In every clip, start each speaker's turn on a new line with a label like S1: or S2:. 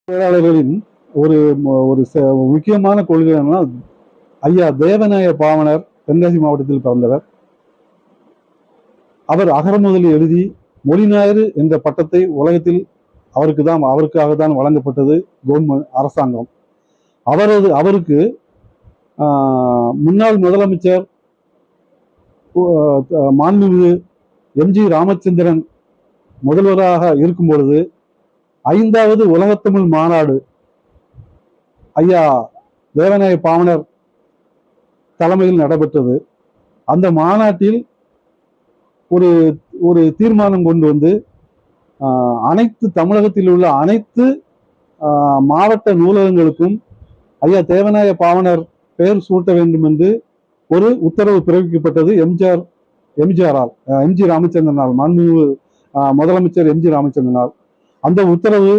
S1: தொழிலாளர்களின் ஒரு ஒரு முக்கியமான கொள்கை என்னன்னா, ஐயா தேவநாய பாவனர் தென்காசி மாவட்டத்தில் பிறந்தவர். அவர் அகர முதலி எழுதி மொழிஞாயிறு என்ற பட்டத்தை உலகத்தில் அவருக்காக தான் வழங்கப்பட்டது கவர்மெண்ட் அரசாங்கம். அவருக்கு முன்னாள் முதலமைச்சர் மாண்புமிகு எம்ஜி ராமச்சந்திரன் முதல்வராக இருக்கும் பொழுது 5வது உலகத்தமிழ் மாநாடு ஐயா தேவநாய பாவனர் தலைமையில் நடைபெற்றது. அந்த மாநாட்டில் ஒரு ஒரு தீர்மானம் கொண்டு வந்து அனைத்து தமிழகத்தில் உள்ள அனைத்து மாவட்ட நூலகங்களுக்கும் ஐயா தேவநாய பாவனர் பெயர் சூட்ட வேண்டும் என்று ஒரு உத்தரவு பிறப்பிக்கப்பட்டது. எம்ஜி ராமச்சந்திரனால், மாண்புமிகு முதலமைச்சர் எம்ஜி ராமச்சந்திரனால். அந்த உத்தரவு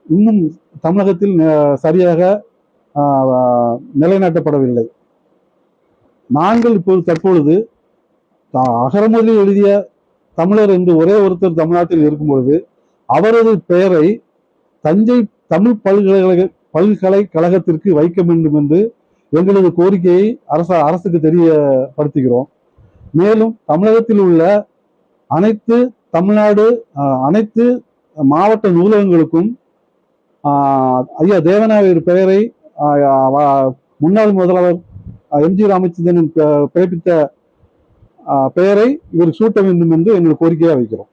S1: இன்னும் தமிழகத்தில் சரியாக நிலைநாட்டப்படவில்லை. நாங்கள் இப்போது தற்பொழுது அகரமொழி எழுதிய தமிழர் என்று ஒரே ஒருத்தர் தமிழ்நாட்டில் இருக்கும் பொழுது அவரது பெயரை தஞ்சை தமிழ் பல்கலைக்கழகத்திற்கு வைக்க வேண்டும் என்று எங்களது கோரிக்கையை அரசுக்கு தெரியப்படுத்துகிறோம். மேலும் தமிழகத்தில் உள்ள அனைத்து மாவட்ட நூலகங்களுக்கும் ஐயா தேவநாயர் பெயரை முன்னாள் முதல்வர் எம்ஜி ராமச்சந்திரன் பிறப்பித்த பெயரை இவர் சூட்ட வேண்டும் என்று எங்கள் கோரிக்கையா வைக்கிறோம்.